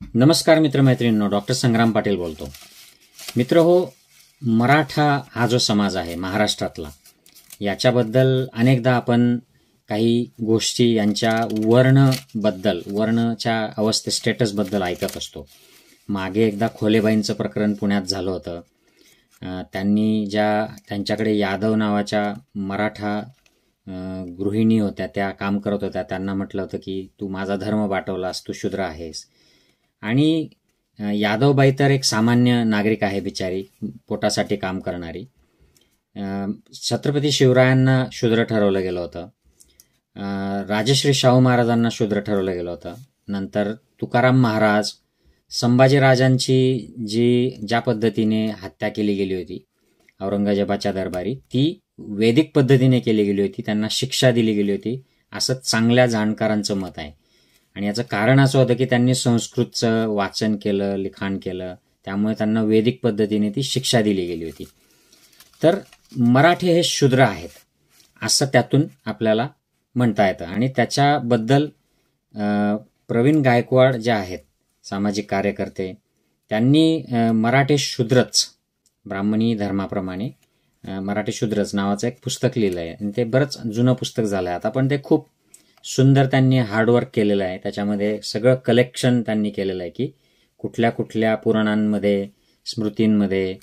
नमस्कार मित्रमैत्रिणींनो, डॉक्टर संग्राम पाटील बोलतो. मित्र हो, मराठा हा जो समाज आहे महाराष्ट्रातला, याच्याबद्दल अनेकदा आपण काही गोष्टी यांच्या वर्णच्या अवस्थे स्टेटसबद्दल ऐकत असतो. मागे एकदा खोलेबाईंचं प्रकरण पुण्यात झालं होतं. त्यांच्याकडे यादव नावाच्या मराठा गृहिणी होत्या, त्या काम करत होत्या. त्यांना म्हटलं होतं की तू माझा धर्म वाटवलास, तू शूद्र आहेस. आणि यादवबाई तर एक सामान्य नागरिक आहे, बिचारी पोटासाठी काम करणारी. छत्रपती शिवरायांना शूद्र ठरवलं गेलं होतं. राजश्री शाहू महाराजांना शूद्र ठरवलं गेलं होतं. नंतर तुकाराम महाराज, संभाजीराजांची ज्या पद्धतीने हत्या केली गेली होती औरंगजेबाच्या दरबारी, ती वैदिक पद्धतीने केली गेली होती. त्यांना शिक्षा दिली गेली होती, असं चांगल्या जाणकारांचं मत आहे. आणि याचं कारण असं होतं की त्यांनी संस्कृतचं वाचन केलं, लिखाण केलं, त्यामुळे त्यांना वैदिक पद्धतीने ती शिक्षा दिली गेली होती. तर मराठे हे शूद्र आहेत असं त्यातून आपल्याला म्हणता येतं. आणि त्याच्याबद्दल प्रवीण गायकवाड जे आहेत सामाजिक कार्यकर्ते, त्यांनी मराठे शूद्रच, ब्राह्मणी धर्माप्रमाणे मराठे शूद्रच नावाचं एक पुस्तक लिहिलं आहे. आणि ते बरंच जुनं पुस्तक झालं आहे आता, पण ते खूप सुंदर त्यांनी हार्डवर्क केलेलं आहे. त्याच्यामध्ये सगळं कलेक्शन त्यांनी केलेलं आहे की कुठल्या कुठल्या पुराणांमध्ये, स्मृतींमध्ये,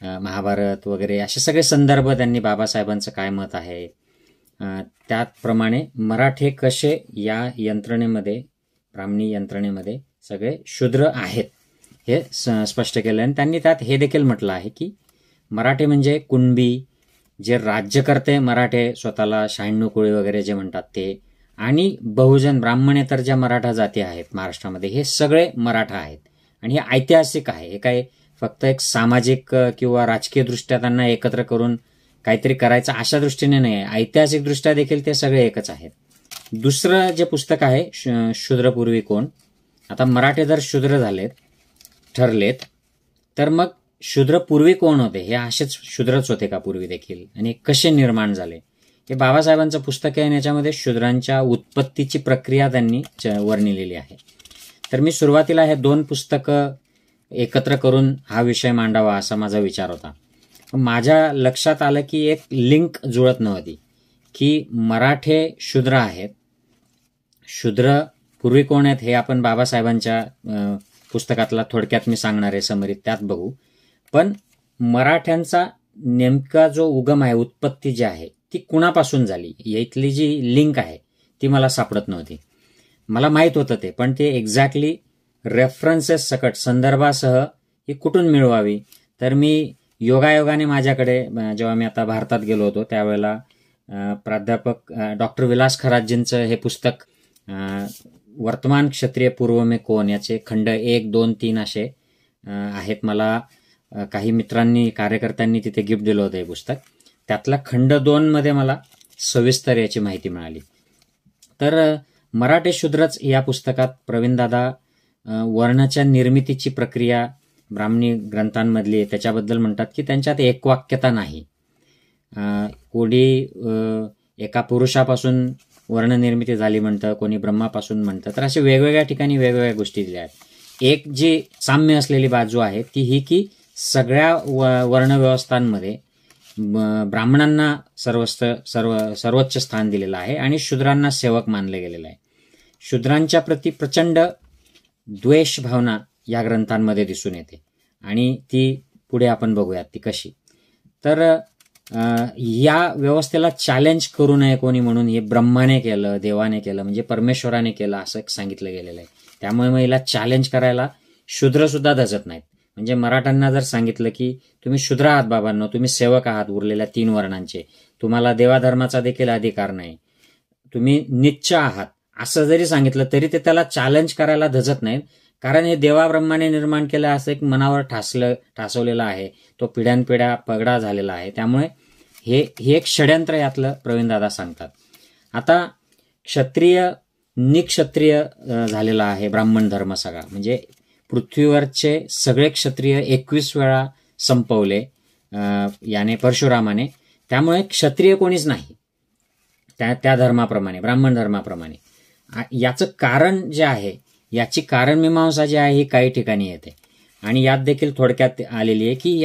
महाभारत वगैरे असे सगळे संदर्भ त्यांनी, बाबासाहेबांचं काय मत आहे त्याप्रमाणे मराठे कसे या यंत्रणेमध्ये, ब्राह्मणी यंत्रणेमध्ये सगळे शूद्र आहेत हे स्पष्ट केलं. आणि त्यांनी त्यात हे देखील म्हटलं आहे की मराठे म्हणजे कुणबी, जे राज्यकर्ते मराठे स्वतःला, 96 कोळी वगैरे जे म्हणतात ते, आणि बहुजन ब्राह्मणेतर ज्या मराठा जाती आहेत महाराष्ट्रामध्ये, हे सगळे मराठा आहेत. आणि हे ऐतिहासिक आहे. हे काय फक्त एक सामाजिक किंवा राजकीय दृष्ट्या त्यांना एकत्र करून काहीतरी करायचं अशा दृष्टीने नाही आहे, ऐतिहासिक दृष्ट्या देखील ते सगळे एकच आहेत. दुसरं जे पुस्तक आहे शूद्रपूर्वी कोण. आता मराठे जर शूद्र ठरलेत तर मग शूद्रपूर्वी कोण होते? हे असेच शूद्रच होते का पूर्वी देखील? आणि कसे निर्माण झाले? हे बाबासाहेबांचं पुस्तक आहे आणि याच्यामध्ये शूद्रांच्या उत्पत्तीची प्रक्रिया त्यांनी वर्णिलेली आहे. तर मी सुरुवातीला हे 2 पुस्तकं एकत्र करून हा विषय मांडावा असा माझा विचार होता. माझ्या लक्षात आलं की एक लिंक जुळत नव्हती की मराठे शूद्र आहेत, शूद्र पूर्वी कोण आहेत हे आपण बाबासाहेबांच्या पुस्तकातला थोडक्यात मी सांगणार आहे, समरीत त्यात बघू. पण मराठ्यांचा नेमका जो उगम आहे, उत्पत्ती जी आहे ती कुणापासून झाली, यातली जी लिंक आहे ती मला सापडत नव्हती. मला माहीत होतं ते, पण ते एक्झॅक्टली रेफरन्सेस सकट, संदर्भासह ही कुठून मिळवावी. तर मी योगायोगाने माझ्याकडे, जेव्हा मी आता भारतात गेलो होतो त्यावेळेला प्राध्यापक डॉक्टर विलास खरातजींचं हे पुस्तक वर्तमान क्षत्रिय पूर्व में कोण, याचे खंड 1, 2, 3 असे आहेत. मला काही मित्रांनी, कार्यकर्त्यांनी तिथे गिफ्ट दिलं होतं हे पुस्तक. त्यातला खंड 2 मध्ये मला सविस्तर याची माहिती मिळाली. तर मराठे शूद्रच या पुस्तकात प्रवीणदादा वर्णाच्या निर्मितीची प्रक्रिया ब्राह्मणी ग्रंथांमधली त्याच्याबद्दल म्हणतात की त्यांच्यात एकवाक्यता नाही. कोणी एका पुरुषापासून वर्णनिर्मिती झाली म्हणतं, कोणी ब्रह्मापासून म्हणतं. तर असे वेगवेगळ्या ठिकाणी वेगवेगळ्या गोष्टी दिल्या आहेत. एक जी साम्य असलेली बाजू आहे ती ही की सगळ्या वर्णव्यवस्थांमध्ये ब्राह्मणांना सर्वोच्च स्थान दिलेलं आहे आणि शूद्रांना सेवक मानले गेलेलं आहे. शूद्रांच्या प्रती प्रचंड द्वेष भावना या ग्रंथांमध्ये दिसून येते आणि ती पुढे आपण बघूयात ती कशी. तर या व्यवस्थेला चॅलेंज करू नये कोणी म्हणून हे ब्रह्माने केलं, देवाने केलं, म्हणजे परमेश्वराने केलं असं सांगितलं गेलेलं आहे. त्यामुळे मग हिला चॅलेंज करायला शूद्र सुद्धा धजत नाहीत. म्हणजे मराठ्यांना जर सांगितलं की तुम्ही शूद्र आहात बाबांनो, तुम्ही सेवक आहात उरलेल्या 3 वर्णांचे, तुम्हाला देवाधर्माचा देखील अधिकार नाही, तुम्ही नीच आहात, असं जरी सांगितलं तरी ते त्याला चॅलेंज करायला धजत नाहीत. कारण हे देवाब्रह्माने निर्माण केलं असं एक मनावर ठासवलेलं आहे, तो पिढ्यानपिढ्या पगडा झालेला आहे. त्यामुळे हे एक षड्यंत्र यातलं प्रवीणदादा सांगतात. आता क्षत्रिय निक्षत्रिय झालेला आहे ब्राह्मण धर्म सगळा. म्हणजे पृथ्वीवरचे सगळे क्षत्रिय 21 वेळा संपवले याने, परशुरामाने. त्यामुळे क्षत्रिय कोणीच नाही त्या धर्माप्रमाणे, ब्राह्मण धर्माप्रमाणे. याचं कारण जे आहे याची कारणमीमांसा जी आहे ही काही ठिकाणी येते आणि यात देखील थोडक्यात आलेली आहे की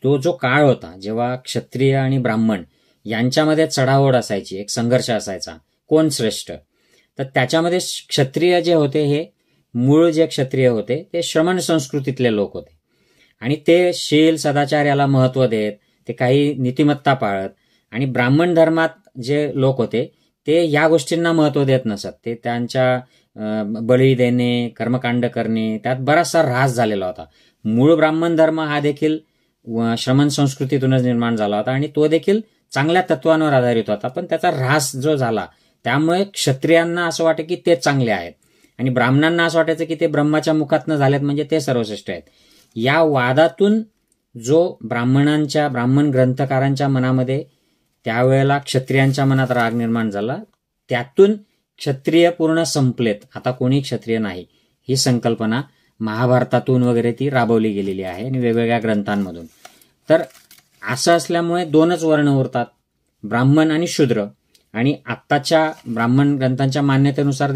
तो जो काळ होता जेव्हा क्षत्रिय आणि ब्राह्मण यांच्यामध्ये चढाओढ असायची, एक संघर्ष असायचा, कोण श्रेष्ठ. तर त्याच्यामध्ये क्षत्रिय जे होते हे मूळ जे क्षत्रिय होते ते श्रमण संस्कृतीतले लोक होते आणि ते शील सदाचार याला महत्व देत, ते काही नीतिमत्ता पाळत. आणि ब्राह्मण धर्मात जे लोक होते ते या गोष्टींना महत्व देत नसत. ते त्यांच्या बळी देणे, कर्मकांड करणे, त्यात बराचसा ऱ्हास झालेला होता. मूळ ब्राह्मण धर्म हा देखील श्रमण संस्कृतीतूनच निर्माण झाला होता आणि तो देखील चांगल्या तत्वांवर आधारित होता, पण त्याचा ऱ्हास जो झाला त्यामुळे क्षत्रियांना असं वाटतं की ते चांगले आहेत आणि ब्राह्मणांना असं वाटायचं की ते ब्रह्माच्या मुखातनं झालेत म्हणजे ते सर्वश्रेष्ठ आहेत. या वादातून जो ब्राह्मण ग्रंथकारांच्या मनामध्ये त्यावेळेला क्षत्रियांच्या मनात राग निर्माण झाला, त्यातून क्षत्रिय पूर्ण संपलेत, आता कोणी क्षत्रिय नाही, ही संकल्पना महाभारतातून वगैरे ती राबवली गेलेली आहे आणि वेगवेगळ्या ग्रंथांमधून. तर असं असल्यामुळे दोनच वर्ण उरतात, ब्राह्मण आणि शूद्र. आणि आत्ताच्या ब्राह्मण ग्रंथांच्या मान्यतेनुसार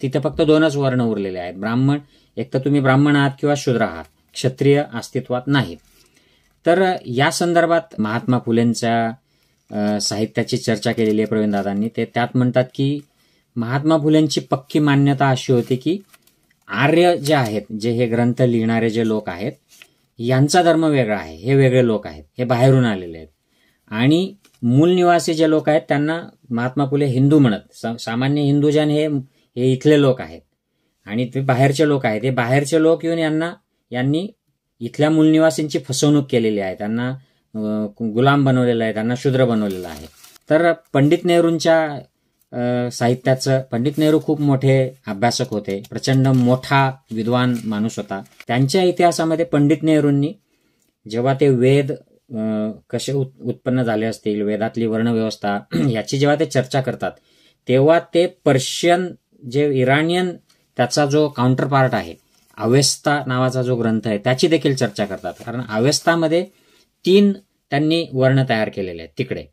तिथे फक्त दोनच वर्ण उरलेले आहेत. ब्राह्मण, एक तर तुम्ही ब्राह्मण आहात किंवा शूद्र आहात, क्षत्रिय अस्तित्वात नाहीत. तर या संदर्भात महात्मा फुलेंच्या साहित्याची चर्चा केलेली आहे प्रवीणदादांनी. ते त्यात म्हणतात की महात्मा फुलेंची पक्की मान्यता अशी होती की आर्य जे आहेत, जे हे ग्रंथ लिहिणारे जे लोक आहेत, यांचा धर्म वेगळा आहे, हे वेगळे लोक आहेत, हे बाहेरून आलेले आहेत. आणि मूल निवासी जे लोक आहेत त्यांना महात्मा फुले हिंदू म्हणत. सामान्य हिंदूजन हे इथले लोक आहेत आणि ते बाहेरचे लोक आहेत. हे बाहेरचे लोक येऊन यांनी इथल्या मूलनिवासींची फसवणूक केलेली आहे, त्यांना गुलाम बनवलेलं आहे, त्यांना शूद्र बनवलेलं आहे. तर पंडित नेहरूंच्या साहित्याचं, पंडित नेहरू खूप मोठे अभ्यासक होते, प्रचंड मोठा विद्वान माणूस होता. त्यांच्या इतिहासामध्ये पंडित नेहरूंनी जेव्हा ते वेद कसे उत्पन्न झाले असतील, वेदातली वर्णव्यवस्था याची जेव्हा ते चर्चा करतात तेव्हा ते पर्शियन जे इराणियन त्याचा जो काउंटर पार्ट आहे, अवेस्ता नावाचा जो ग्रंथ आहे, त्याची देखील चर्चा करतात. कारण अवेस्तामध्ये 3 त्यांनी वर्ण तयार केलेले आहेत तिकडे.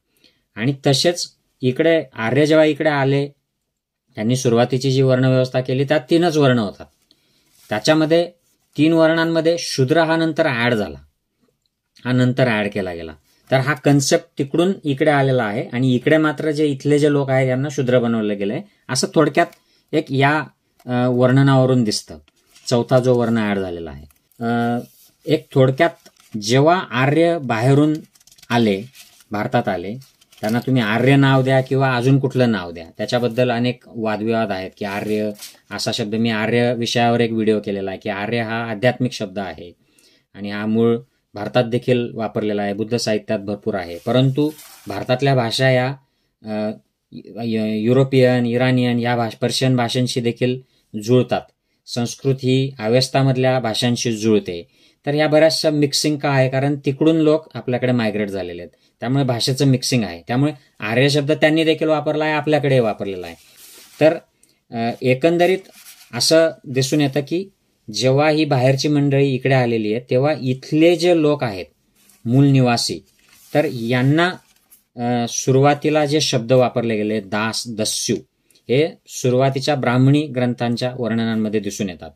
आणि तसेच इकडे आर्य जेव्हा इकडे आले, त्यांनी सुरुवातीची जी वर्णव्यवस्था केली त्यात 3च वर्ण होतात. त्याच्यामध्ये 3 वर्णांमध्ये शूद्र हा नंतर ऍड झाला, हा नंतर ऍड केला गेला. तर हा कन्सेप्ट तिकडून इकडे आलेला आहे आणि इकडे मात्र जे इथले जे लोक आहेत यांना शूद्र बनवलं गेलंय, असं थोडक्यात एक या वर्णनावरून दिसतं. 4था जो वर्ण ऍड झालेला आहे. एक थोडक्यात जेव्हा आर्य बाहेरून आले, भारतात आले, त्यांना तुम्ही आर्य नाव द्या किंवा अजून कुठलं नाव द्या, त्याच्याबद्दल अनेक वादविवाद आहेत की आर्य असा शब्द, मी आर्य विषयावर एक व्हिडिओ केलेला आहे की आर्य हा आध्यात्मिक शब्द आहे आणि हा मूळ भारतात देखील वापरलेला आहे, बुद्ध साहित्यात भरपूर आहे. परंतु भारतातल्या भाषा या युरोपियन, इराणियन या पर्शियन भाषांशी देखील जुळतात. संस्कृत ही अवेस्तामधल्या भाषांशी जुळते. तर या बऱ्याचशा मिक्सिंग का आहे, कारण तिकडून लोक आपल्याकडे मायग्रेट झालेले आहेत, त्यामुळे भाषेचं मिक्सिंग आहे. त्यामुळे आर्य शब्द त्यांनी देखील वापरला आहे, आपल्याकडे वापरलेला आहे. तर एकंदरीत असं दिसून येतं की जेव्हा ही बाहेरची मंडळी इकडे आलेली आहे तेव्हा इथले जे लोक आहेत मूल निवासी, तर यांना सुरुवातीला जे शब्द वापरले गेले दास, दस्यू, हे सुरुवातीच्या ब्राह्मणी ग्रंथांच्या वर्णनांमध्ये दिसून येतात.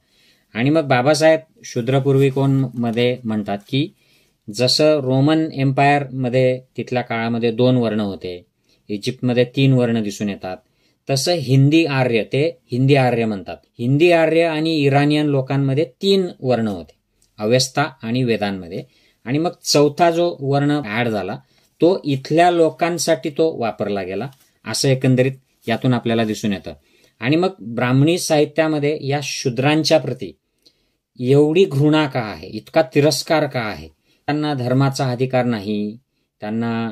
आणि मग बाबासाहेब शूद्रपूर्वी कोण मध्ये म्हणतात की जसं रोमन एम्पायरमध्ये तिथल्या काळामध्ये 2 वर्ण होते, इजिप्तमध्ये 3 वर्ण दिसून येतात, तसं हिंदी आर्य, ते हिंदी आर्य म्हणतात, हिंदी आर्य आणि इराणियन लोकांमध्ये 3 वर्ण होते अवेस्ता आणि वेदांमध्ये. आणि मग 4था जो वर्ण ऍड झाला तो इथल्या लोकांसाठी तो वापरला गेला, असं एकंदरीत यातून आपल्याला दिसून येतं. आणि मग ब्राह्मणी साहित्यामध्ये या शूद्रांच्या प्रती एवढी घृणा का आहे, इतका तिरस्कार का आहे? त्यांना धर्माचा अधिकार नाही, त्यांना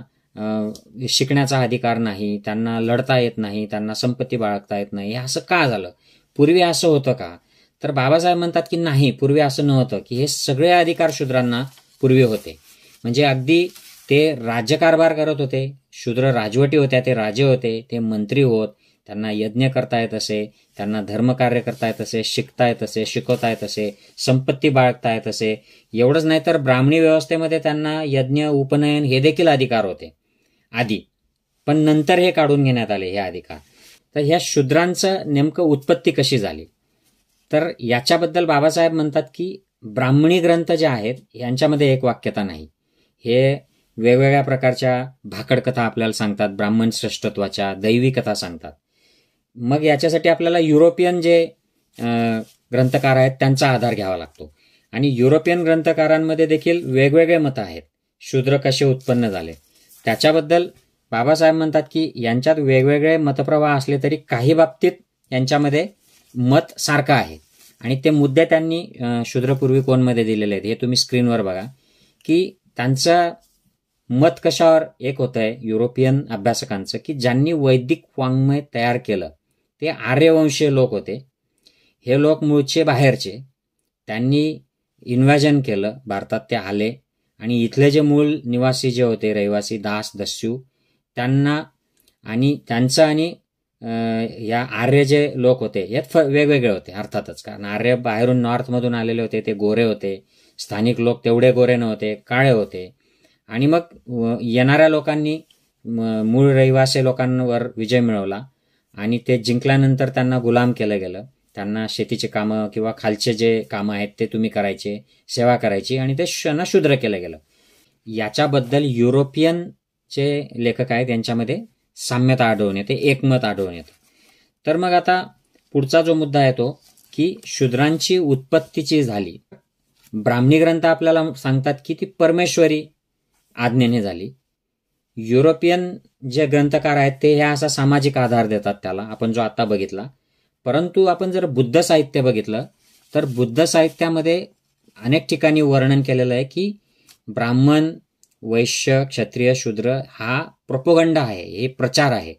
शिकण्याचा अधिकार नाही, त्यांना लढता येत नाही, त्यांना संपत्ती बाळगता येत नाही, असं का झालं? पूर्वी असं होतं का? तर बाबासाहेब म्हणतात की नाही, पूर्वी असं नव्हतं, की हे सगळे अधिकार शूद्रांना पूर्वी होते. म्हणजे अगदी ते राज्यकारभार करत होते, शूद्र राजवटी होत्या, ते राजे होते, ते मंत्री होत, त्यांना यज्ञ करता येत असे, त्यांना धर्मकार्य करता येत असे, शिकता येत असे, शिकवता येत असे, संपत्ती बाळगता येत असे. एवढंच नाही तर ब्राह्मणी व्यवस्थेमध्ये त्यांना यज्ञ, उपनयन हे देखील अधिकार होते आधी, पण नंतर हे काढून घेण्यात आले हे अधिकार. तर ह्या शूद्रांचं नेमकं उत्पत्ती कशी झाली? तर याच्याबद्दल बाबासाहेब म्हणतात की ब्राह्मणी ग्रंथ जे आहेत यांच्यामध्ये एक वाक्यता नाही. हे वेगवेगळ्या प्रकारच्या भाकडकथा आपल्याला सांगतात, ब्राह्मण श्रेष्ठत्वाच्या, दैवी कथा सांगतात. मग याच्यासाठी आपल्याला युरोपियन जे ग्रंथकार आहेत त्यांचा आधार घ्यावा लागतो. आणि युरोपियन ग्रंथकारांमध्ये देखील वेगवेगळे मतं आहेत. शूद्र कसे उत्पन्न झाले त्याच्याबद्दल बाबासाहेब म्हणतात की यांच्यात वेगवेगळे मतप्रवाह असले तरी काही बाबतीत यांच्यामध्ये मत सारखं आहे. आणि ते मुद्दे त्यांनी शूद्रपूर्वी कोणमध्ये दिलेले आहेत हे तुम्ही स्क्रीनवर बघा की त्यांचं मत कशावर एक होतं आहे युरोपियन अभ्यासकांचं, की ज्यांनी वैदिक वाङ्मय तयार केलं ते आर्यवंशीय लोक होते. हे लोक मूळचे बाहेरचे, त्यांनी इन्व्हॅजन केलं, भारतात ते आले आणि इथले जे मूळ निवासी जे होते रहिवासी दास दस्यू त्यांना आणि त्यांचं आणि या आर्य जे लोक होते यात वेगवेगळे होते अर्थातच, कारण आर्य बाहेरून नॉर्थमधून आलेले होते, ते गोरे होते. स्थानिक लोक तेवढे गोरे नव्हते, काळे होते. आणि मग येणाऱ्या लोकांनी मूळ रहिवासी लोकांवर विजय मिळवला आणि ते जिंकल्यानंतर त्यांना गुलाम केलं गेलं. त्यांना शेतीचे कामं किंवा खालचे जे कामं आहेत ते तुम्ही करायचे, सेवा करायची, आणि ते शूद्र केलं गेलं. याच्याबद्दल युरोपियन जे लेखक आहेत यांच्यामध्ये साम्यता आढळून येते, एकमत आढळून येतं. तर मग आता पुढचा जो मुद्दा आहे तो की शूद्रांची उत्पत्तीची झाली. ब्राह्मणी ग्रंथ आपल्याला सांगतात की ती परमेश्वरी आज्ञेने झाली. युरोपियन जे ग्रंथकार आहेत ते ह्या असा सामाजिक आधार देतात त्याला, आपण जो आता बघितला. परंतु आपण जर बुद्ध साहित्य बघितलं तर बुद्ध साहित्यामध्ये अनेक ठिकाणी वर्णन केलेलं आहे की ब्राह्मण, वैश्य, क्षत्रिय, शूद्र हा प्रोपोगंडा आहे, हे प्रचार आहे.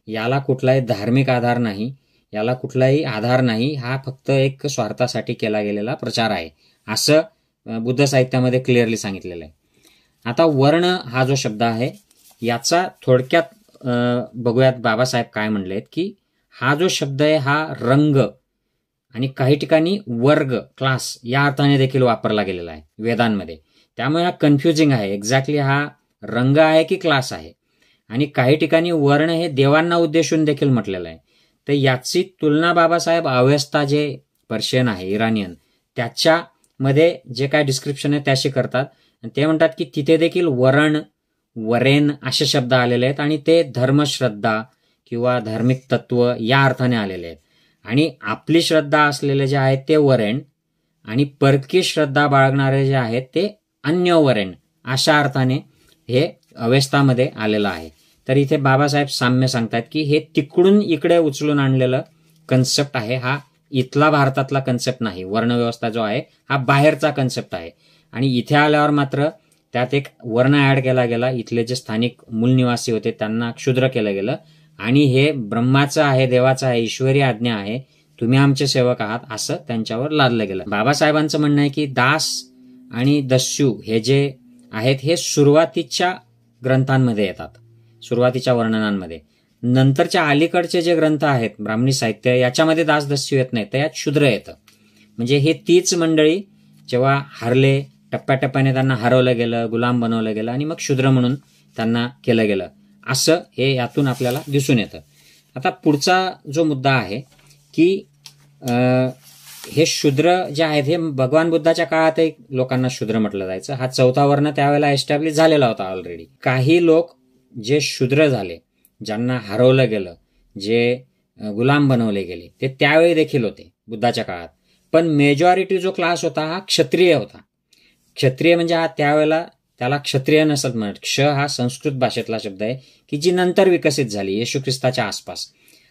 याला कुठलाही धार्मिक आधार नाही, याला कुठलाही आधार नाही, हा फक्त एक स्वार्थासाठी केला गेलेला प्रचार आहे, असं बुद्ध साहित्यामध्ये क्लिअरली सांगितलेलं आहे. आता वर्ण हा जो शब्द आहे याचा थोडक्यात बघूयात बाबासाहेब काय म्हणलेत की हा जो शब्द आहे हा रंग आणि काही ठिकाणी वर्ग, क्लास या अर्थाने देखील वापरला गेलेला आहे वेदांमध्ये. त्यामुळे हा कन्फ्युजिंग आहे, एक्झॅक्टली हा रंग आहे की क्लास आहे. आणि काही ठिकाणी वर्ण हे देवांना उद्देशून देखील म्हटलेलं आहे. तर याची तुलना बाबासाहेब अवेस्ता जे पर्शियन आहे, इराणियन, त्याच्यामध्ये जे काय डिस्क्रिप्शन आहे त्याशी करतात. ते म्हणतात की तिथे देखील वरण, वरेन असे शब्द आलेले आहेत आणि ते धर्मश्रद्धा किंवा धार्मिक तत्व या अर्थाने आलेले आहेत. आणि आपली श्रद्धा असलेले जे आहेत ते वरेण आणि परकी श्रद्धा बाळगणारे जे आहेत ते अन्य वरेण अशा अर्थाने हे अवेस्तामध्ये आलेलं आहे. तर इथे बाबासाहेब साम्य सांगतात की हे तिकडून इकडे उचलून आणलेलं कन्सेप्ट आहे, हा इथला भारतातला कन्सेप्ट नाही. वर्णव्यवस्था जो आहे हा बाहेरचा कन्सेप्ट आहे. आणि इथे आल्यावर मात्र त्यात एक वर्ण ऍड केला गेला. इथले जे स्थानिक मूल निवासी होते त्यांना क्षुद्र केलं गेलं आणि हे ब्रह्माचं आहे, देवाचं आहे, ईश्वरी आज्ञा आहे, तुम्ही आमचे सेवक आहात असं त्यांच्यावर लादलं गेलं. बाबासाहेबांचं म्हणणं आहे की दास आणि दस्यू हे जे आहेत हे सुरुवातीच्या ग्रंथांमध्ये येतात, सुरुवातीच्या वर्णनांमध्ये. नंतरच्या अलीकडचे जे ग्रंथ आहेत ब्राह्मणी साहित्य याच्यामध्ये दास दस्यू येत नाही, तर यात शूद्र येतं. म्हणजे हे तीच मंडळी जेव्हा हरले, टप्प्याटप्प्याने त्यांना हरवलं गेलं, गुलाम बनवलं गेलं आणि मग शूद्र म्हणून त्यांना केलं गेलं, असं हे यातून आपल्याला दिसून येतं. आता पुढचा जो मुद्दा आहे की हे शूद्र जे आहेत हे भगवान बुद्धाच्या काळातही लोकांना शूद्र म्हटलं जायचं. हा चौथा वर्ण त्यावेळेला एस्टॅब्लिश झालेला होता ऑलरेडी. काही लोक जे शूद्र झाले, ज्यांना हरवलं गेलं, जे गुलाम बनवले गेले, ते त्यावेळी देखील होते बुद्धाच्या काळात. पण मेजॉरिटी जो क्लास होता हा क्षत्रिय होता. क्षत्रिय म्हणजे हा त्यावेळेला त्याला क्षत्रिय नसत म्हणत. क्ष हा संस्कृत भाषेतला शब्द आहे की जी नंतर विकसित झाली येशू ख्रिस्ताच्या आसपास.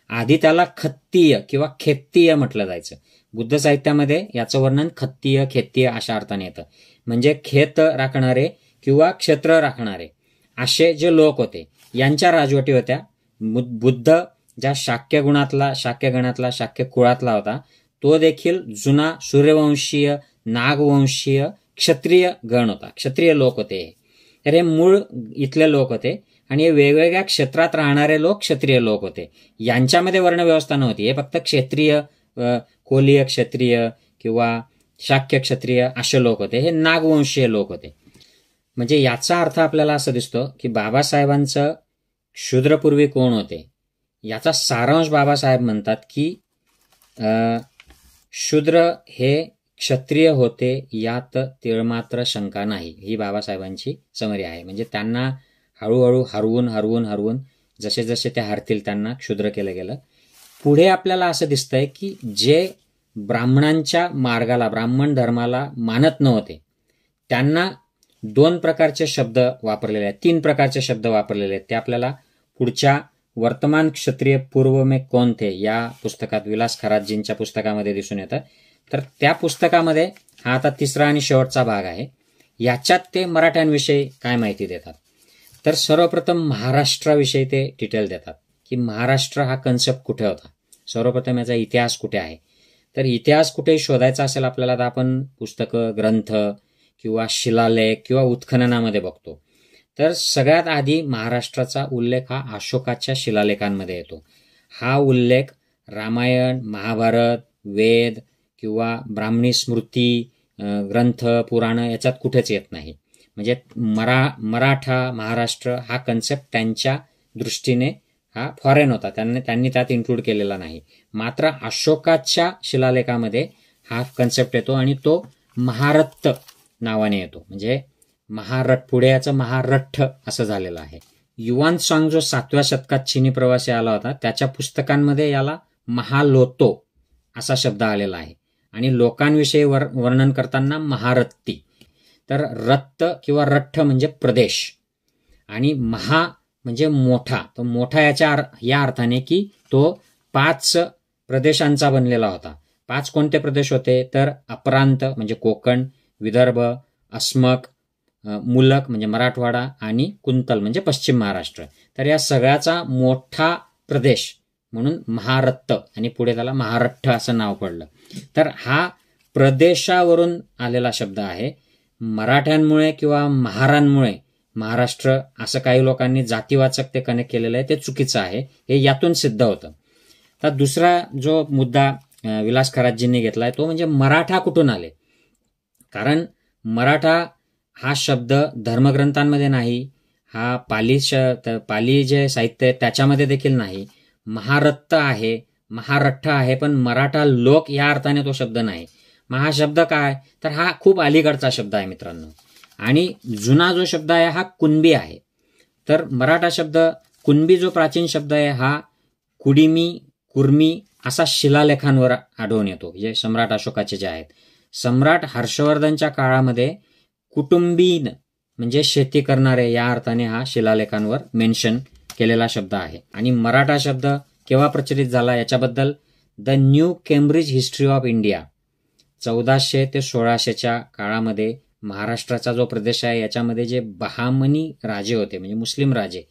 आधी त्याला खत्तीय किंवा खेत्तीय म्हटलं जायचं. बुद्ध साहित्यामध्ये याचं वर्णन खत्तीय, खेत्तीय अशा अर्थाने येतं. म्हणजे खेत राखणारे किंवा क्षेत्र राखणारे असे जे लोक होते यांच्या राजवटी होत्या. बुद्ध ज्या शाक्य गणातला शाक्य कुळातला होता तो देखील जुना सूर्यवंशीय, नागवंशीय क्षत्रिय गण होता, क्षत्रिय लोक होते. तर हे मूळ इथले लोक होते आणि हे वेगवेगळ्या क्षेत्रात राहणारे लोक क्षत्रिय लोक होते. यांच्यामध्ये वर्णव्यवस्था नव्हती. हे फक्त क्षेत्रिय, कोलीय क्षत्रिय किंवा शाक्य क्षत्रिय असे लोक होते. हे नागवंशीय लोक होते. म्हणजे याचा अर्थ आपल्याला असं दिसतो की बाबासाहेबांचं शूद्रपूर्वी कोण होते याचा सारांश बाबासाहेब म्हणतात की शूद्र हे क्षत्रिय होते यात तिळमात्र शंका नाही, ही बाबासाहेबांची समरी आहे. म्हणजे त्यांना हळूहळू हरवून जसे जसे ते हरतील त्यांना क्षुद्र केलं गेलं. पुढे आपल्याला असं दिसतंय की जे ब्राह्मणांच्या मार्गाला, ब्राह्मण धर्माला मानत नव्हते त्यांना 2 प्रकारचे शब्द वापरलेले आहेत, 3 प्रकारचे शब्द वापरलेले आहेत. ते आपल्याला पुढच्या वर्तमान क्षत्रिय पूर्व में कौन थे या पुस्तकात, विलास खरातजींच्या पुस्तकामध्ये दिसून येतं. तर त्या पुस्तकामध्ये हा आता 3रा आणि शेवटचा भाग आहे. याच्यात ते मराठ्यांविषयी काय माहिती देतात. तर सर्वप्रथम महाराष्ट्राविषयी ते डिटेल देतात की महाराष्ट्र हा कन्सेप्ट कुठे होता, सर्वप्रथम याचा इतिहास कुठे आहे. तर इतिहास कुठे शोधायचा असेल आपल्याला तर आपण पुस्तकं, ग्रंथ किंवा शिलालेख किंवा उत्खननामध्ये बघतो. तर सगळ्यात आधी महाराष्ट्राचा उल्लेख हा अशोकाच्या शिलालेखांमध्ये येतो. हा उल्लेख रामायण, महाभारत, वेद किंवा ब्राह्मणी स्मृती, ग्रंथ, पुराणं याच्यात कुठेच येत नाही. म्हणजे मराठा, महाराष्ट्र हा कन्सेप्ट त्यांच्या दृष्टीने हा फॉरेन होता, त्यांनी त्यात इन्क्लूड केलेला नाही. मात्र अशोकाच्या शिलालेखामध्ये हा कन्सेप्ट येतो आणि तो महारत्त नावाने येतो. म्हणजे पुढे याचं महारठ्ठ असं झालेलं आहे. युवान सांग जो 7व्या शतकात चीनी प्रवासी आला होता त्याच्या पुस्तकांमध्ये याला महालोतो असा शब्द आलेला आहे आणि लोकांविषयी वर्णन करताना महारत्ती. तर रत्त किंवा रठ्ठ म्हणजे प्रदेश आणि महा म्हणजे मोठा. तो मोठा या अर्थाने की तो 5 प्रदेशांचा बनलेला होता. 5 कोणते प्रदेश होते तर अप्रांत म्हणजे कोकण, विदर्भ, अस्मक, मुलक म्हणजे मराठवाडा आणि कुंतल म्हणजे पश्चिम महाराष्ट्र. तर या सगळ्याचा मोठा प्रदेश म्हणून महारत्त आणि पुढे त्याला महारठ्ठ असं नाव पडलं. तर हा प्रदेशावरून आलेला शब्द आहे. मराठ्यांमुळे किंवा महारांमुळे महाराष्ट्र असं काही लोकांनी जातीवाचक ते कनेक्ट केलेलं आहे, ते चुकीचं आहे, हे यातून सिद्ध होतं. तर दुसरा जो मुद्दा विलास खरातजींनी घेतलाय तो म्हणजे मराठा कुठून आले. कारण मराठा हा शब्द धर्मग्रंथांमध्ये नाही, हा पाली जे साहित्य आहे त्याच्यामध्ये देखील नाही. महारत्त आहे, महारठ्ठ आहे, पण मराठा लोक या अर्थाने तो शब्द नाही. मग हा शब्द काय तर हा खूप अलीकडचा शब्द आहे मित्रांनो. आणि जुना जो शब्द आहे हा कुणबी आहे. तर मराठा शब्द कुणबी जो प्राचीन शब्द आहे हा कुडिमी, कुर्मी असा शिलालेखांवर आढळून येतो, जे सम्राट अशोकाचे जे आहेत. सम्राट हर्षवर्धनच्या काळामध्ये कुटुंबीन म्हणजे शेती करणारे या अर्थाने हा शिलालेखांवर मेन्शन केलेला शब्द आहे. आणि मराठा शब्द केव्हा प्रचलित झाला याच्याबद्दल the new Cambridge history of India 1400 ते 1600च्या काळामध्ये महाराष्ट्राचा जो प्रदेश आहे याच्यामध्ये जे बहामनी राजे होते म्हणजे मुस्लिम राजे,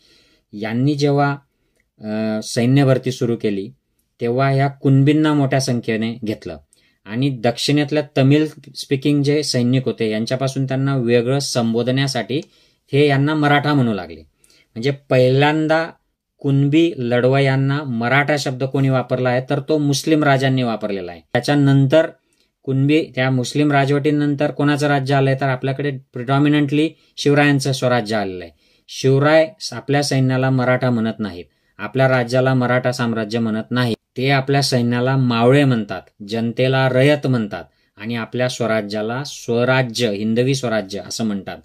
यांनी जेव्हा सैन्य भरती सुरू केली तेव्हा ह्या कुणबींना मोठ्या संख्येने घेतलं आणि दक्षिणेतल्या तमिळ स्पीकिंग जे सैनिक होते यांच्यापासून त्यांना वेगळं संबोधण्यासाठी हे यांना मराठा म्हणू लागले. म्हणजे पहिल्यांदा कुणबी लढवयांना मराठा शब्द कोणी वापरला आहे तर तो मुस्लिम राजांनी वापरलेला आहे. त्याच्यानंतर कुणबी त्या मुस्लिम राजवटीनंतर कोणाचं राज्य आलंय तर आपल्याकडे प्रिडॉमिनंटली शिवरायांचं स्वराज्य आलेलं आहे. शिवराय आपल्या सैन्याला मराठा म्हणत नाहीत, आपल्या राज्याला मराठा साम्राज्य म्हणत नाहीत. ते आपल्या सैन्याला मावळे म्हणतात, जनतेला रयत म्हणतात आणि आपल्या स्वराज्याला स्वराज्य, हिंदवी स्वराज्य असं म्हणतात.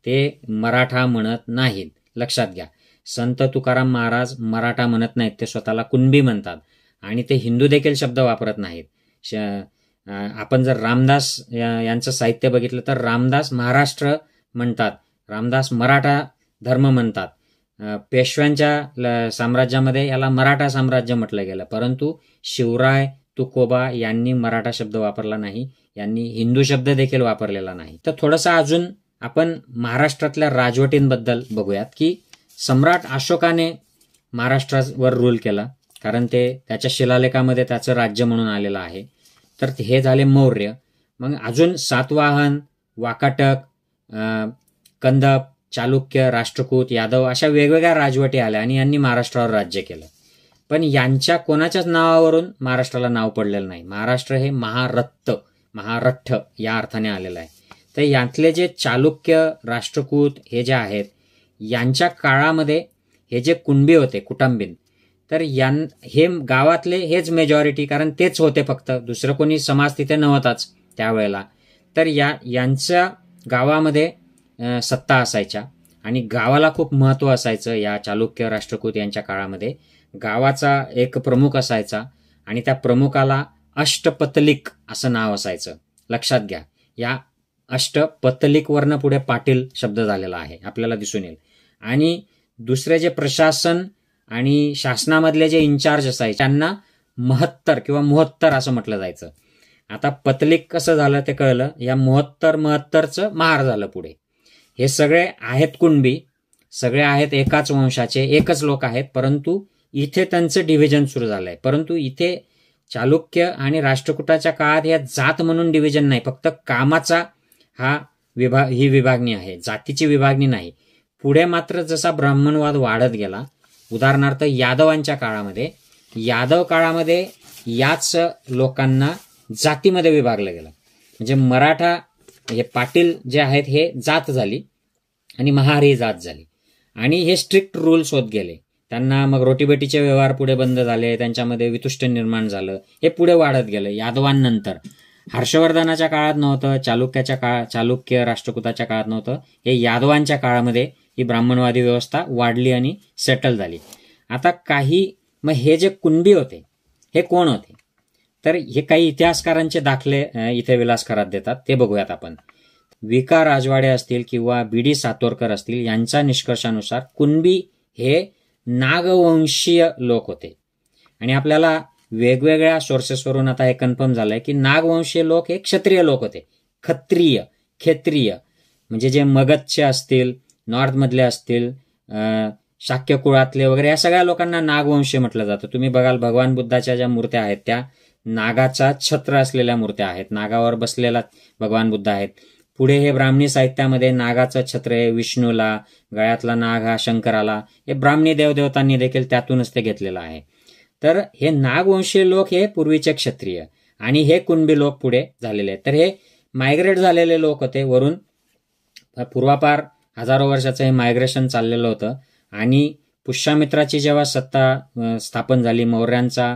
ते मराठा म्हणत नाहीत, लक्षात घ्या. संत तुकाराम महाराज मराठा म्हणत नाहीत, ते स्वतःला कुणबी म्हणतात आणि ते हिंदू देखील शब्द वापरत नाहीत. आपण जर रामदास यांचं साहित्य बघितलं तर रामदास महाराष्ट्र म्हणतात, रामदास मराठा धर्म म्हणतात. पेशव्यांच्या साम्राज्यामध्ये याला मराठा साम्राज्य म्हटलं गेलं, परंतु शिवराय, तुकोबा यांनी मराठा शब्द वापरला नाही, यांनी हिंदू शब्द देखील वापरलेला नाही. तर थोडंसं अजून आपण महाराष्ट्रातल्या राजवटींबद्दल बघूयात की सम्राट अशोकाने महाराष्ट्रावर रूल केला, कारण ते त्याच्या शिलालेखामध्ये त्याचं राज्य म्हणून आलेलं आहे. तर हे झाले मौर्य. मग अजून सातवाहन, वाकाटक, कंदप, चालुक्य, राष्ट्रकूट, यादव अशा वेगवेगळ्या राजवटी आल्या आणि यांनी महाराष्ट्रावर राज्य केलं. पण यांच्या कोणाच्याच नावावरून महाराष्ट्राला नाव पडलेलं नाही. महाराष्ट्र हे महारठ्ठ या अर्थाने आलेलं आहे. तर यातले जे चालुक्य, राष्ट्रकूट हे जे आहेत यांच्या काळामध्ये हे जे कुणबी होते, कुटुंबीन, तर हे गावातले हेच मेजॉरिटी, कारण तेच होते फक्त, दुसरं कोणी समाज तिथे नव्हताच त्यावेळेला. तर यांच्या गावामध्ये सत्ता असायच्या आणि गावाला खूप महत्त्व असायचं. या चालुक्य राष्ट्रकूट यांच्या काळामध्ये गावाचा एक प्रमुख असायचा आणि त्या प्रमुखाला अष्टपतलिक असं नाव असायचं. लक्षात घ्या, या अष्टपतलिक वरनं पुढे पाटील शब्द झालेला आहे, आपल्याला दिसून येईल. आणि दुसरे जे प्रशासन आणि शासनामधले जे इन्चार्ज असायचे त्यांना महत्तर किंवा मोहत्तर असं म्हटलं जायचं. आता पतलिक कसं झालं ते कळलं. या महत्तरचं महार झालं पुढे. हे सगळे आहेत कुणबी, सगळे आहेत एकाच वंशाचे, एकच लोक आहेत, परंतु इथे त्यांचं डिव्हिजन सुरू झालंय. परंतु इथे चालुक्य आणि राष्ट्रकूटाच्या काळात या जात म्हणून डिव्हिजन नाही, फक्त कामाचा ही विभागणी आहे, जातीची विभागणी नाही. पुढे मात्र जसा ब्राह्मणवाद वाढत गेला, उदाहरणार्थ यादव काळामध्ये याच लोकांना जातीमध्ये विभागलं गेलं. म्हणजे मराठा हे पाटील जे आहेत हे जात झाली आणि महार ही जात झाली आणि हे स्ट्रिक्ट रूल्स होत गेले. त्यांना मग रोटीबेटीचे व्यवहार पुढे बंद झाले, त्यांच्यामध्ये वितुष्ट निर्माण झालं. हे पुढे वाढत गेलं यादवांनंतर. हर्षवर्धनाच्या काळात नव्हतं, चालुक्य राष्ट्रकूटाच्या काळात नव्हतं, हे यादवांच्या काळामध्ये ही ब्राह्मणवादी व्यवस्था वाढली आणि सेटल झाली. आता मग हे जे कुणबी होते हे कोण होते, तर हे काही इतिहासकारांचे दाखले इथे विलासकारात देतात, ते बघूयात आपण. विका राजवाडे असतील किंवा बी.डी. सातोरकर असतील, यांच्या निष्कर्षानुसार कुणबी हे नागवंशीय लोक होते. आणि आपल्याला वेगवेगळ्या सोर्सेसवरून आता हे कन्फर्म झालंय की नागवंशीय लोक हे क्षत्रिय लोक होते. खेत्रिय म्हणजे जे मगधचे असतील, नॉर्थमधले असतील, शाक्य कुळातले वगैरे, या सगळ्या लोकांना नागवंशीय म्हटलं जातं. तुम्ही बघाल भगवान बुद्धाच्या ज्या मूर्त्या आहेत त्या नागाचा छत्र असलेल्या मूर्त्या आहेत, नागावर बसलेला भगवान बुद्ध आहेत. पुढे हे ब्राह्मणी साहित्यामध्ये नागाचं छत्र आहे विष्णूला, गळ्यातला नाग हा शंकराला, हे ब्राह्मणी देवदेवतांनी देखील त्यातूनच ते घेतलेलं आहे. तर हे नागवंशीय लोक हे पूर्वीचे क्षत्रिय आणि हे कुणबी लोक पुढे झालेले आहेत. तर हे मायग्रेट झालेले लोक होते वरून. पूर्वापार हजारो वर्षाचं हे मायग्रेशन चाललेलं होतं. आणि पुष्यमित्राची जेव्हा सत्ता स्थापन झाली, मौर्यांचा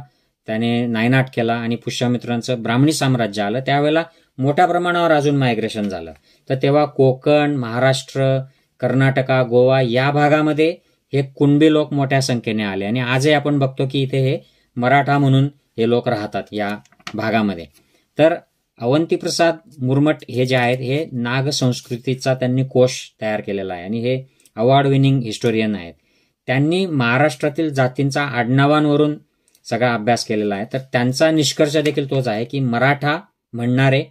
त्याने नायनाट केला आणि पुष्यमित्रांचं ब्राह्मणी साम्राज्य आलं, त्यावेळेला मोठ्या प्रमाणावर अजून मायग्रेशन झालं. तर तेव्हा कोकण, महाराष्ट्र, कर्नाटका, गोवा या भागामध्ये हे कुणबी लोक मोठ्या संख्येने आले आणि आजही आपण बघतो की इथे हे मराठा म्हणून हे लोक राहतात या भागामध्ये. तर अवंतीप्रसाद मुर्मट हे जे आहेत हे नाग संस्कृतीचा त्यांनी कोश तयार केलेला आहे आणि हे अवॉर्ड विनिंग हिस्टोरियन आहेत. त्यांनी महाराष्ट्रातील जातींचा आडनावांवरून सगळा अभ्यास केलेला आहे. तर त्यांचा निष्कर्ष देखील तोच आहे की मराठा म्हणणारे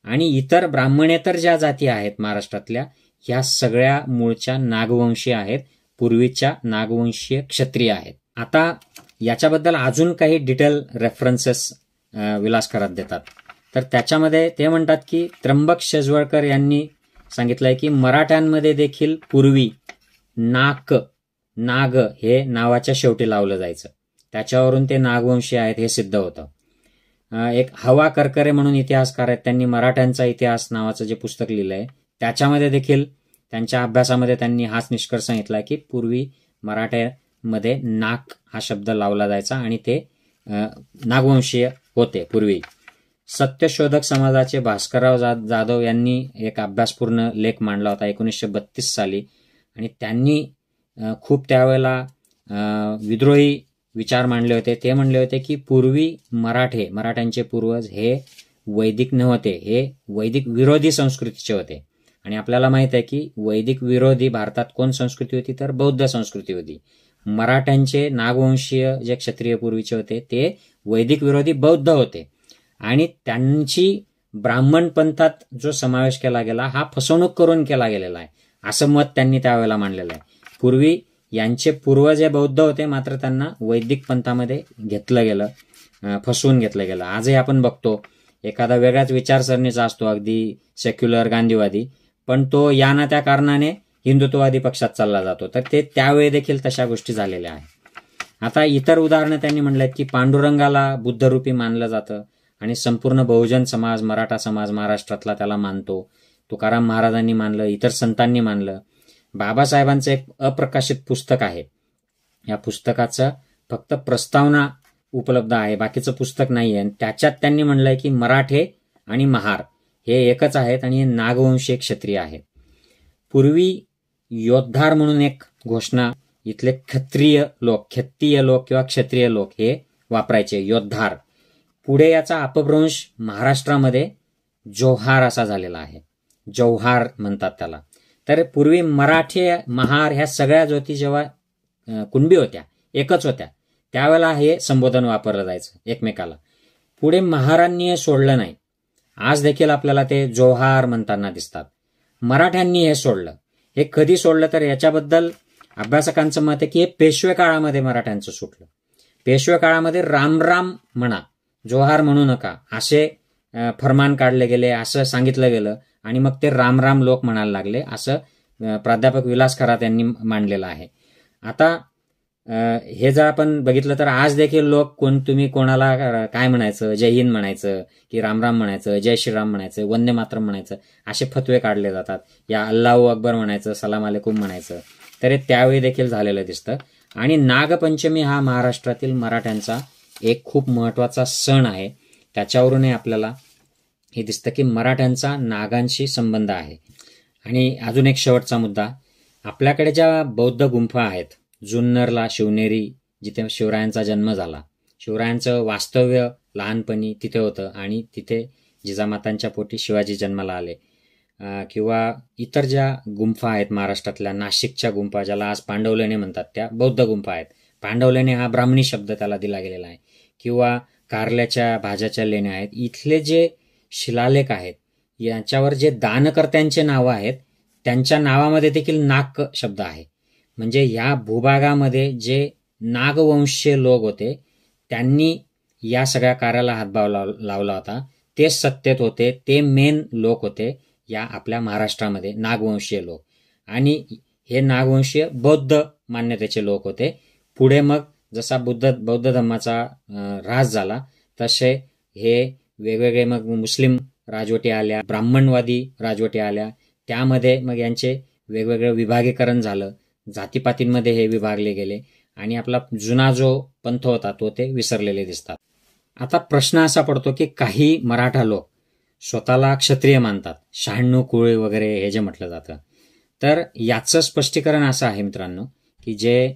आणि इतर ब्राह्मणेतर ज्या जाती आहेत महाराष्ट्रातल्या, ह्या सगळ्या मूळच्या नागवंशीय आहेत, पूर्वीच्या नागवंशीय क्षत्रिय आहेत. आता याच्याबद्दल अजून काही डिटेल रेफरन्सेस विलासकारात देतात. तर त्याच्यामध्ये ते म्हणतात की त्र्यंबक शेजवळकर यांनी सांगितलंय की मराठ्यांमध्ये देखील पूर्वी नाग हे नावाच्या शेवटी लावलं जायचं, त्याच्यावरून ते नागवंशीय आहेत हे सिद्ध होतं. एक हवा करकरे म्हणून इतिहासकार आहेत, त्यांनी मराठ्यांचा इतिहास नावाचं जे पुस्तक लिहिलंय त्याच्यामध्ये देखील त्यांच्या अभ्यासामध्ये त्यांनी हाच निष्कर्ष सांगितला की पूर्वी मराठ्यामध्ये नाक हा शब्द लावला जायचा आणि ते नागवंशीय होते पूर्वी. सत्यशोधक समाजाचे भास्करराव जाधव यांनी एक अभ्यासपूर्ण लेख मांडला होता 1932 साली आणि त्यांनी खूप त्यावेळेला विद्रोही विचार मांडले होते. ते म्हणले होते की पूर्वी मराठ्यांचे पूर्वज हे वैदिक नव्हते, हे वैदिक विरोधी संस्कृतीचे होते. आणि आपल्याला माहित आहे की वैदिक विरोधी भारतात कोण संस्कृती होती, तर बौद्ध संस्कृती होती. मराठ्यांचे नागवंशीय जे क्षत्रिय पूर्वीचे होते ते वैदिक विरोधी बौद्ध होते आणि त्यांची ब्राह्मण पंथात जो समावेश केला गेला हा फसवणूक करून केला गेलेला आहे, असं मत त्यांनी त्यावेळेला मांडलेलं आहे. पूर्वी यांचे पूर्वज हे बौद्ध होते, मात्र त्यांना वैदिक पंथामध्ये घेतलं गेलं, फसवून घेतलं गेलं. आजही आपण बघतो एखादा वेगळ्याच विचारसरणीचा असतो, अगदी सेक्युलर गांधीवादी, पण तो या ना त्या कारणाने हिंदुत्ववादी पक्षात चालला जातो. तर ते त्यावेळी देखील तशा गोष्टी झालेल्या आहेत. आता इतर उदाहरणं त्यांनी म्हणलेत की पांडुरंगाला बुद्धरूपी मानलं जातं आणि संपूर्ण बहुजन समाज, मराठा समाज महाराष्ट्रातला त्याला मानतो. तुकाराम महाराजांनी मानलं, इतर संतांनी मानलं. बाबासाहेबांचं एक अप्रकाशित पुस्तक आहे, या पुस्तकाचं फक्त प्रस्तावना उपलब्ध आहे, बाकीचं पुस्तक नाही आहे. त्याच्यात त्यांनी म्हणलंय की मराठे आणि महार हे एकच आहेत आणि हे नागवंशीय क्षत्रिय आहेत. पूर्वी योद्धार म्हणून एक घोषणा इथले क्षत्रिय लोक किंवा क्षत्रिय लोक हे वापरायचे, योद्धार. पुढे याचा अपभ्रंश महाराष्ट्रामध्ये जोहार असा झालेला आहे, जौहार म्हणतात त्याला. तर पूर्वी मराठे महार ह्या सगळ्या ज्योती जेव्हा कुणबी होत्या, एकच होत्या, त्यावेळेला हे संबोधन वापरलं जायचं एकमेकाला. पुढे महारांनी हे सोडलं नाही. आज देखील आपल्याला ते जोहार म्हणताना दिसतात. मराठ्यांनी हे सोडलं. हे कधी सोडलं तर याच्याबद्दल अभ्यासकांचं मत आहे की हे पेशवे काळामध्ये मराठ्यांचं सुटलं. पेशवे काळामध्ये रामराम म्हणा, जोहार म्हणू नका असे फरमान काढले गेले, असं सांगितलं गेलं आणि मग ते रामराम लोक म्हणायला लागले, असं प्राध्यापक विलास खरात यांनी मांडलेलं आहे. आता हे जर आपण बघितलं तर आज देखील लोक तुम्ही कोणाला काय म्हणायचं, जय हिंद म्हणायचं की रामराम म्हणायचं, जय श्रीराम म्हणायचं, वंदे मातरम म्हणायचं, असे फतवे काढले जातात. या अल्लाहू अकबर म्हणायचं, सलाम अलेकुम म्हणायचं. तर हे त्यावेळी देखील झालेलं दिसतं. आणि नागपंचमी हा महाराष्ट्रातील मराठ्यांचा एक खूप महत्वाचा सण आहे. त्याच्यावरूनही आपल्याला हे दिसतं की मराठ्यांचा नागांशी संबंध आहे. आणि अजून एक शेवटचा मुद्दा, आपल्याकडे ज्या बौद्ध गुंफा आहेत, जुन्नरला शिवनेरी जिथे शिवरायांचा जन्म झाला, शिवरायांचं वास्तव्य लहानपणी तिथे होतं आणि तिथे जिजामातांच्या पोटी शिवाजी जन्माला आले. किंवा इतर ज्या गुंफा आहेत महाराष्ट्रातल्या, नाशिकच्या गुंफा ज्याला आज पांडवलेणे म्हणतात, त्या बौद्ध गुंफा आहेत. पांडवलेणे हा ब्राह्मणी शब्द त्याला दिला गेलेला आहे. किंवा कारल्याच्या भाज्याच्या लेण्या आहेत. इथले जे शिलालेख आहेत याच्यावर जे दानकर्त्यांचे नावं आहेत त्यांच्या नावामध्ये देखील नाग शब्द आहे. म्हणजे या भूभागामध्ये जे नागवंशीय लोक होते त्यांनी या सगळ्या कार्याला हातभार लावला होता. ते सत्तेत होते, ते मेन लोक होते या आपल्या महाराष्ट्रामध्ये, नागवंशीय लोक. आणि हे नागवंशीय बौद्ध मान्यतेचे लोक होते. पुढे मग जसा बौद्ध धर्माचा ऱ्हास झाला तसे हे वेगवेगळे मग मुस्लिम राजवटी आल्या, ब्राह्मणवादी राजवटी आल्या. त्यामध्ये मग यांचे वेगवेगळे विभागीकरण झालं, जातीपातींमध्ये हे विभागले गेले आणि आपला जुना जो पंथ होता तो ते विसरलेले दिसतात. आता प्रश्न असा पडतो की काही मराठा लोक स्वतःला क्षत्रिय मानतात, 96 कुळे वगैरे हे जे म्हटलं जातं. तर याचं स्पष्टीकरण असं आहे मित्रांनो की जे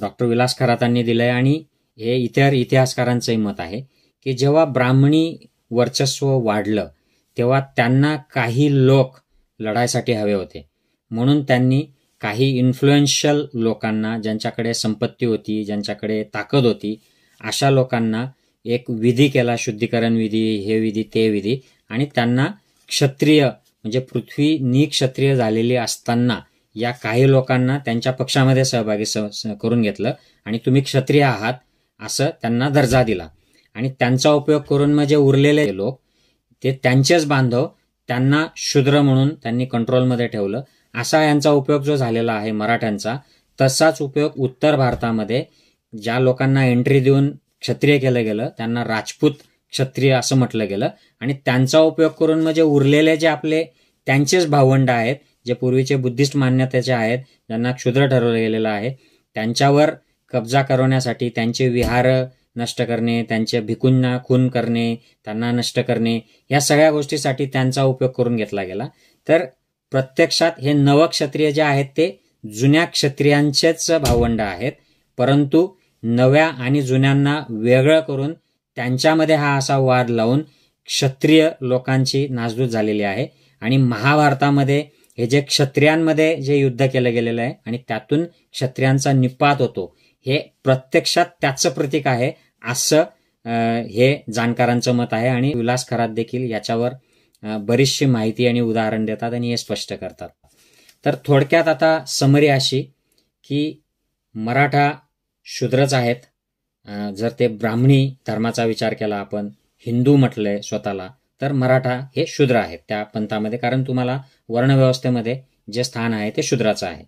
डॉक्टर विलास खरातांनी दिलंय आणि हे इतर इतिहासकारांचंही मत आहे की जेव्हा ब्राह्मणी वर्चस्व वाढलं तेव्हा त्यांना काही लोक लढायसाठी हवे होते. म्हणून त्यांनी काही इन्फ्लुएन्शियल लोकांना, ज्यांच्याकडे संपत्ती होती, ज्यांच्याकडे ताकद होती, अशा लोकांना एक विधी केला, शुद्धीकरण विधी, हे विधी ते विधी, आणि त्यांना क्षत्रिय म्हणजे पृथ्वी निक्षत्रिय झालेली असताना या काही लोकांना त्यांच्या पक्षामध्ये सहभागी करून घेतलं आणि तुम्ही क्षत्रिय आहात असं त्यांना दर्जा दिला. आणि त्यांचा उपयोग करून मग जे उरलेले लोक ते त्यांचेच बांधव, त्यांना शूद्र म्हणून त्यांनी कंट्रोलमध्ये ठेवलं. असा यांचा उपयोग जो झालेला आहे मराठ्यांचा, तसाच उपयोग उत्तर भारतामध्ये ज्या लोकांना एंट्री देऊन क्षत्रिय केलं गेलं त्यांना राजपूत क्षत्रिय असं म्हटलं गेलं. आणि त्यांचा उपयोग करून म्हणजे उरलेले जे आपले त्यांचेच भावंड आहेत, जे पूर्वीचे बुद्धिस्ट मान्यतेचे आहेत, ज्यांना क्षुद्र ठरवलं गेलेलं आहे, त्यांच्यावर कब्जा करवण्यासाठी त्यांचे विहार नष्ट करणे, त्यांचे भिकूंना खून करणे, त्यांना नष्ट करणे, या सगळ्या गोष्टीसाठी त्यांचा उपयोग करून घेतला गेला. तर प्रत्यक्षात हे नवक्षत्रिय जे आहेत ते जुन्या क्षत्रियांचेच भावंड आहेत, परंतु नव्या आणि जुन्यांना वेगळं करून त्यांच्यामध्ये हा असा वाद लावून क्षत्रिय लोकांची नासधूस झालेली आहे. आणि महाभारतामध्ये हे जे क्षत्रियांमध्ये जे युद्ध केलं गेलेलं आहे आणि त्यातून क्षत्रियांचा निपात होतो, हे प्रत्यक्षात त्याचं प्रतीक आहे असं हे जाणकारांचं मत आहे. आणि विलास खरात देखील याच्यावर बरीचशी माहिती आणि उदाहरण देतात आणि हे स्पष्ट करतात. तर थोडक्यात आता समरी अशी की मराठा शूद्रच आहेत. जर ते ब्राह्मणी धर्माचा विचार केला, आपण हिंदू म्हटलंय स्वतःला, तर मराठा हे शूद्र आहेत त्या पंथामध्ये, कारण तुम्हाला वर्णव्यवस्थेमध्ये जे स्थान आहे ते शूद्राचं आहे.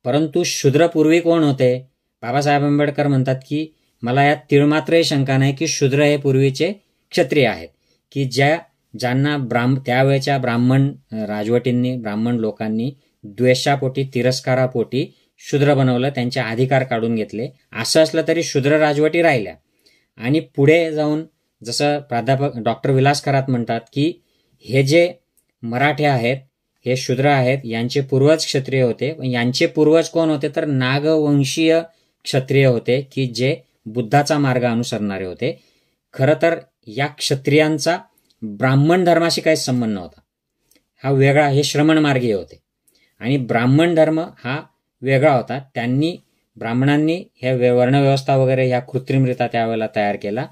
परंतु शूद्र पूर्वी कोण होते? बाबासाहेब आंबेडकर म्हणतात की मला यात तिळमात्रही शंका नाही की शूद्र हे पूर्वीचे क्षत्रिय आहेत, की ज्यांना त्यावेळेच्या ब्राह्मण राजवटींनी, ब्राह्मण लोकांनी द्वेषापोटी, तिरस्कारापोटी शूद्र बनवलं, त्यांचे अधिकार काढून घेतले. असं असलं तरी शूद्र राजवटी राहिल्या. आणि पुढे जाऊन जसं प्राध्यापक डॉक्टर विलास खरात म्हणतात की हे जे मराठे आहेत हे शूद्र आहेत, यांचे पूर्वज क्षत्रिय होते. यांचे पूर्वज कोण होते तर नागवंशीय क्षत्रिय होते की जे बुद्धाचा मार्ग अनुसरणारे होते. खरं तर या क्षत्रियांचा ब्राह्मण धर्माशी काहीच संबंध नव्हता. हा वेगळा, हे श्रमण मार्गीय होते. आणि ब्राह्मण धर्म हा वेगळा होता. ब्राह्मणांनी हे वर्णव्यवस्था वगैरे ह्या कृत्रिमरित्या त्यावेळेला तयार केला.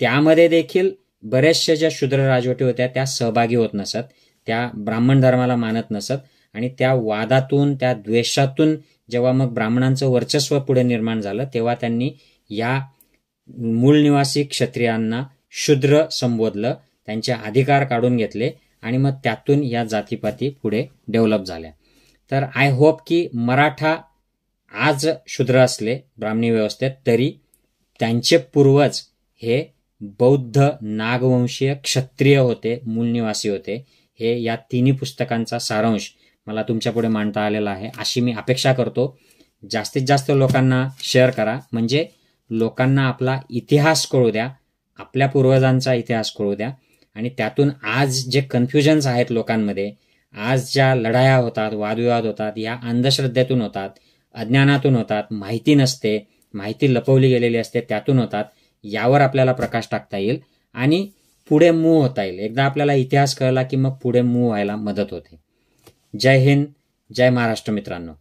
त्यामध्ये देखील बरेचशा ज्या शूद्र राजवटी होत्या त्या सहभागी होत नसत, त्या ब्राह्मण धर्माला मानत नसत. आणि त्या वादातून, त्या द्वेषातून जेव्हा मग ब्राह्मणांचं वर्चस्व पुढे निर्माण झालं तेव्हा त्यांनी या मूळ निवासी क्षत्रियांना शूद्र संबोधलं, त्यांचे अधिकार काढून घेतले आणि मग त्यातून या जातीपाती पुढे डेव्हलप झाल्या. तर आय होप की मराठा आज शूद्र असले ब्राह्मणी व्यवस्थेत तरी त्यांचे पूर्वज हे बौद्ध नागवंशीय क्षत्रिय होते, मूळ निवासी होते. हे या तिन्ही पुस्तकांचा सारांश मला तुमच्या पुढे मांडता आलेला आहे. अशी मी अपेक्षा करतो. जास्तीत जास्त लोकांना शेअर करा, म्हणजे लोकांना आपला इतिहास कळू द्या, आपल्या पूर्वजांचा इतिहास कळू द्या. आणि त्यातून आज जे कन्फ्युजन्स आहेत लोकांमध्ये, आज ज्या लढाया होतात, वादविवाद होतात, या अंधश्रद्धेतून होतात, अज्ञानातून होतात, माहिती नसते, माहिती लपवली गेलेली असते, त्यातून होतात. यावर आपल्याला प्रकाश टाकता येईल आणि पुढे मूव्ह होता येईल. एकदा आपल्याला इतिहास कळला की मग पुढे मूव्ह व्हायला मदत होते. जय हिंद, जय महाराष्ट्र मित्रांनो.